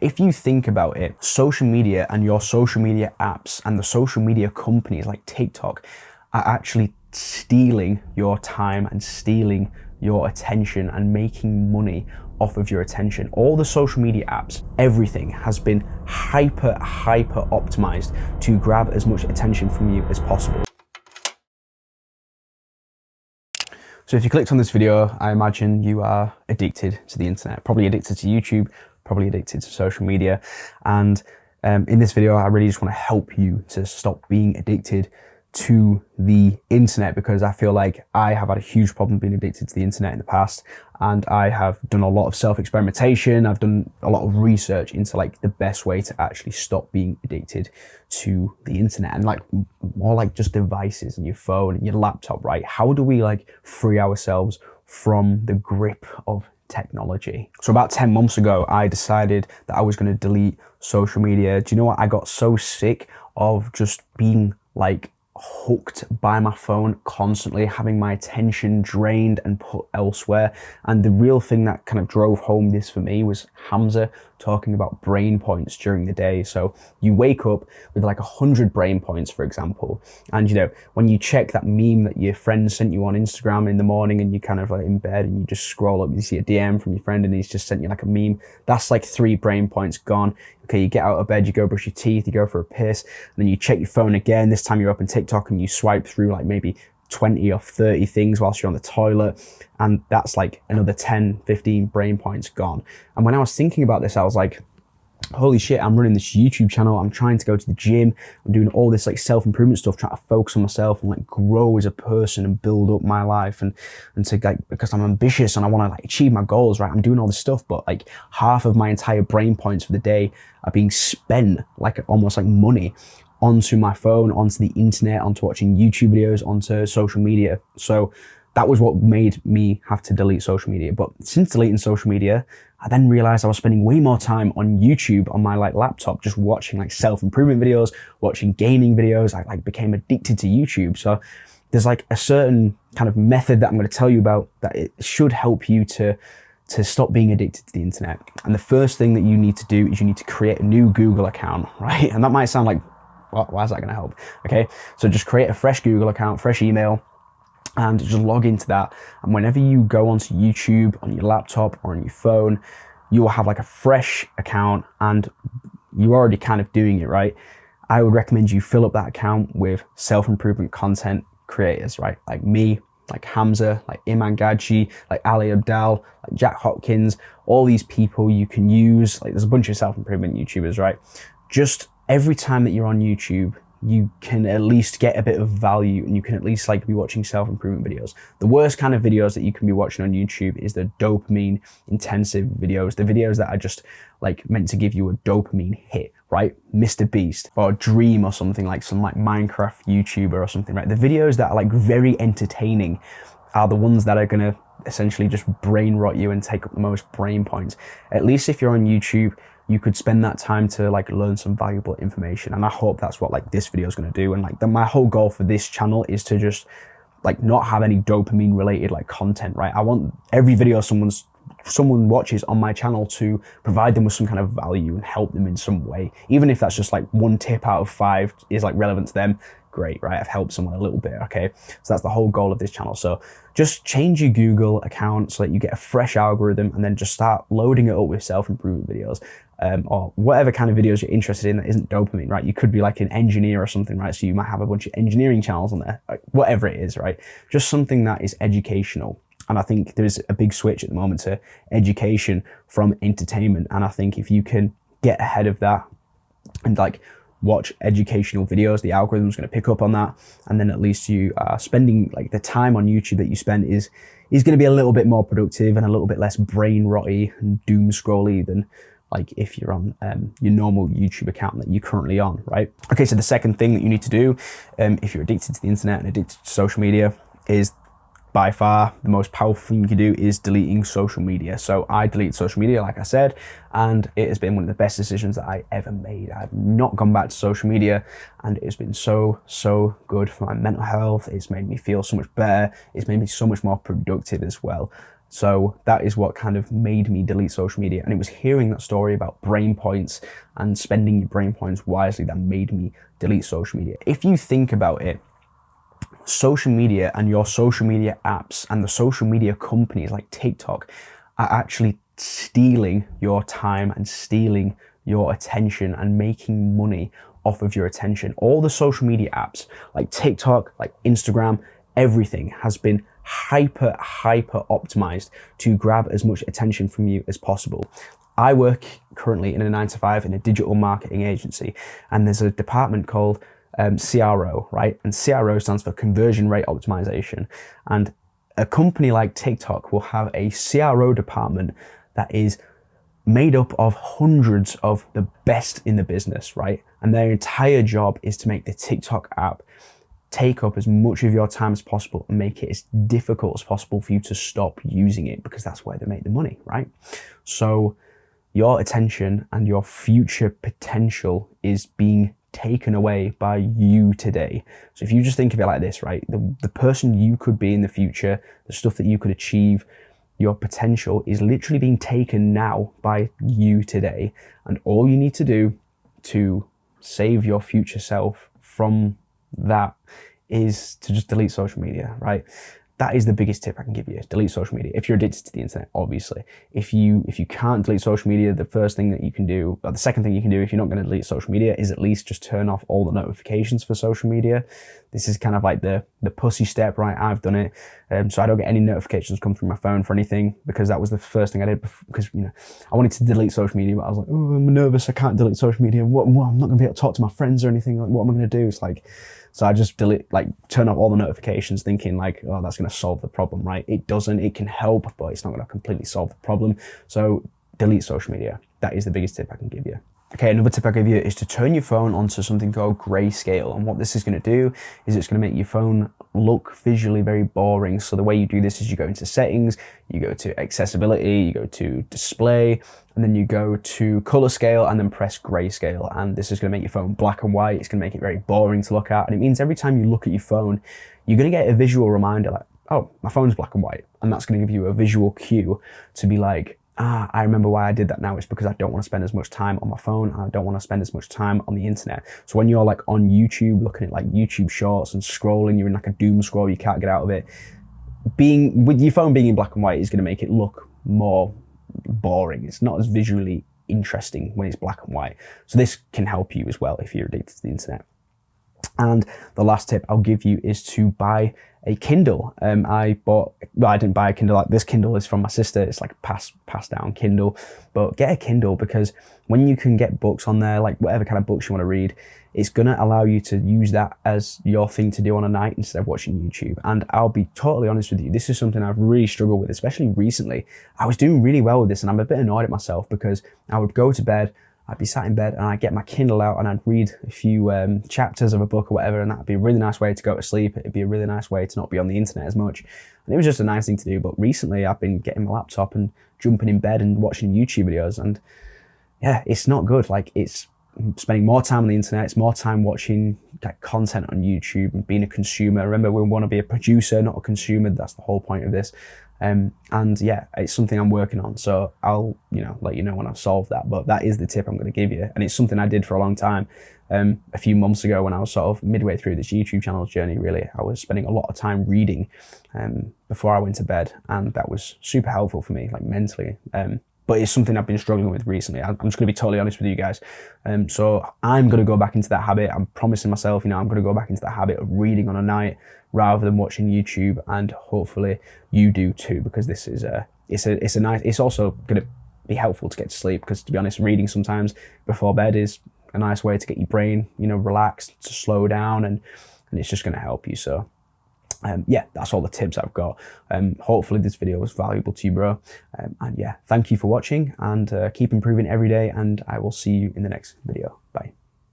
if you think about it, social media and your social media apps and the social media companies like TikTok are actually stealing your time and stealing your attention and making money off of your attention. All the social media apps, everything has been hyper optimized to grab as much attention from you as possible. So if you clicked on this video, I imagine you are addicted to the internet, probably addicted to YouTube, probably addicted to social media. And in this video, I really just want to help you to stop being addicted to the internet, because I feel like I have had a huge problem being addicted to the internet in the past, and I have done a lot of self-experimentation. I've done a lot of research into like the best way to actually stop being addicted to the internet and like more like just devices and your phone and your laptop, right? How do we like free ourselves from the grip of technology? So about 10 months ago, I decided that I was going to delete social media. Do you know what? I got so sick of just being like hooked by my phone constantly, having my attention drained and put elsewhere. And the real thing that kind of drove home this for me was Hamza talking about brain points during the day. So you wake up with like 100 brain points, for example, and you know, when you check that meme that your friend sent you on Instagram in the morning and you kind of like in bed and you just scroll up, you see a DM from your friend and he's just sent you like a meme, that's like 3 brain points gone. Okay, you get out of bed, you go brush your teeth, you go for a piss, and then you check your phone again. This time you're up in TikTok and you swipe through like maybe 20 or 30 things whilst you're on the toilet, and that's like another 10, 15 brain points gone. And when I was thinking about this, I was like, holy shit, I'm running this YouTube channel, I'm trying to go to the gym, I'm doing all this like self-improvement stuff, trying to focus on myself and like grow as a person and build up my life and to like, because I'm ambitious and I want to like achieve my goals, right? I'm doing all this stuff, but like half of my entire brain points for the day are being spent like almost like money onto my phone, onto the internet, onto watching YouTube videos, onto social media. So that was what made me have to delete social media. But since deleting social media, I then realized I was spending way more time on YouTube on my like laptop, just watching like self-improvement videos, watching gaming videos. I like became addicted to YouTube. So there's like a certain kind of method that I'm going to tell you about that it should help you to stop being addicted to the internet. And the first thing that you need to do is you need to create a new Google account, right? And that might sound like, well, why is that going to help? Okay, so just create a fresh Google account, fresh email, and just log into that. And whenever you go onto YouTube on your laptop or on your phone, you will have like a fresh account, and you're already kind of doing it, right? I would recommend you fill up that account with self-improvement content creators, right? Like me, like Hamza, like Iman Gadji, like Ali Abdaal, like Jack Hopkins, all these people you can use. Like there's a bunch of self-improvement YouTubers, right? Just every time that you're on YouTube, you can at least get a bit of value and you can at least like be watching self-improvement videos. The worst kind of videos that you can be watching on YouTube is the dopamine intensive videos, the videos that are just like meant to give you a dopamine hit, right? Mr. Beast or Dream or something, like some like Minecraft YouTuber or something, right? The videos that are like very entertaining are the ones that are gonna essentially just brain rot you and take up the most brain points. At least if you're on YouTube, you could spend that time to like learn some valuable information. And I hope that's what like this video is going to do. And like my whole goal for this channel is to just like not have any dopamine related like content, right? I want every video someone watches on my channel to provide them with some kind of value and help them in some way. Even if that's just like 1 tip out of 5 is like relevant to them, great, right? I've helped someone a little bit, okay? So that's the whole goal of this channel. So just change your Google account so that you get a fresh algorithm, and then just start loading it up with self-improvement videos. Or whatever kind of videos you're interested in that isn't dopamine, right? You could be like an engineer or something, right? So you might have a bunch of engineering channels on there, like whatever it is, right? Just something that is educational. And I think there's a big switch at the moment to education from entertainment. And I think if you can get ahead of that and like watch educational videos, the algorithm's going to pick up on that. And then at least you are spending like the time on YouTube that you spend is going to be a little bit more productive and a little bit less brain rotty and doom scrolly than like if you're on your normal YouTube account that you're currently on, right? Okay, so the second thing that you need to do if you're addicted to the internet and addicted to social media is by far the most powerful thing you can do is deleting social media. So I deleted social media, like I said, and it has been one of the best decisions that I ever made. I've not gone back to social media, and it's been so good for my mental health. It's made me feel so much better. It's made me so much more productive as well. So that is what kind of made me delete social media. And it was hearing that story about brain points and spending your brain points wisely that made me delete social media. If you think about it, social media and your social media apps and the social media companies like TikTok are actually stealing your time and stealing your attention and making money off of your attention. All the social media apps like TikTok, like Instagram, everything has been hyper optimized to grab as much attention from you as possible. I work currently in a 9-to-5 in a digital marketing agency, and there's a department called CRO, right? And CRO stands for conversion rate optimization. And a company like TikTok will have a CRO department that is made up of hundreds of the best in the business, right? And their entire job is to make the TikTok app take up as much of your time as possible and make it as difficult as possible for you to stop using it, because that's where they make the money, right? So your attention and your future potential is being taken away by you today. So if you just think of it like this, right? The person you could be in the future, the stuff that you could achieve, your potential is literally being taken now by you today. And all you need to do to save your future self from that is to just delete social media, right? That is the biggest tip I can give you. Delete social media. If you're addicted to the internet, obviously. If you can't delete social media, the first thing that you can do, or the second thing you can do if you're not going to delete social media, is at least just turn off all the notifications for social media. This is kind of like the pussy step, right? I've done it. So I don't get any notifications come through my phone for anything, because that was the first thing I did because, I wanted to delete social media, but I was like, oh, I'm nervous. I can't delete social media. What I'm not going to be able to talk to my friends or anything. Like, what am I going to do? It's like, so I just turn off all the notifications thinking like, oh, that's going to solve the problem, right? It doesn't. It can help, but it's not going to completely solve the problem. So delete social media. That is the biggest tip I can give you. Okay, another tip I give you is to turn your phone onto something called grayscale. And what this is going to do is it's going to make your phone look visually very boring. So the way you do this is you go into settings, you go to accessibility, you go to display, and then you go to color scale and then press grayscale. And this is going to make your phone black and white. It's going to make it very boring to look at. And it means every time you look at your phone, you're going to get a visual reminder like, oh, my phone's black and white. And that's going to give you a visual cue to be like, I remember why I did that now. It's because I don't want to spend as much time on my phone and I don't want to spend as much time on the internet. So when you're like on YouTube, looking at like YouTube shorts and scrolling, you're in like a doom scroll, you can't get out of it. Being with your phone being in black and white is going to make it look more boring. It's not as visually interesting when it's black and white. So this can help you as well if you're addicted to the internet. And the last tip I'll give you is to buy a Kindle. I didn't buy a Kindle. Like, this Kindle is from my sister. It's like passed down Kindle, but get a Kindle, because when you can get books on there, like whatever kind of books you want to read, it's going to allow you to use that as your thing to do on a night instead of watching YouTube. And I'll be totally honest with you, this is something I've really struggled with, especially recently. I was doing really well with this and I'm a bit annoyed at myself, because I would go to bed, I'd be sat in bed and I'd get my Kindle out and I'd read a few chapters of a book or whatever, and that'd be a really nice way to go to sleep. It'd be a really nice way to not be on the internet as much. And it was just a nice thing to do. But recently I've been getting my laptop and jumping in bed and watching YouTube videos, and yeah, it's not good. Like, it's spending more time on the internet, it's more time watching like content on YouTube and being a consumer. Remember, we want to be a producer, not a consumer. That's the whole point of this. And yeah, it's something I'm working on. So I'll, let you know when I've solved that. But that is the tip I'm going to give you. And it's something I did for a long time. A few months ago, when I was sort of midway through this YouTube channel journey, really, I was spending a lot of time reading before I went to bed. And that was super helpful for me, like mentally. But it's something I've been struggling with recently. I'm just going to be totally honest with you guys. So I'm going to go back into that habit. I'm promising myself, I'm going to go back into that habit of reading on a night rather than watching YouTube, and hopefully you do too, because this is it's also going to be helpful to get to sleep, because to be honest, reading sometimes before bed is a nice way to get your brain, relaxed, to slow down, and it's just going to help you. So yeah, that's all the tips I've got. Hopefully this video was valuable to you, bro. And yeah, thank you for watching, and keep improving every day, and I will see you in the next video. Bye.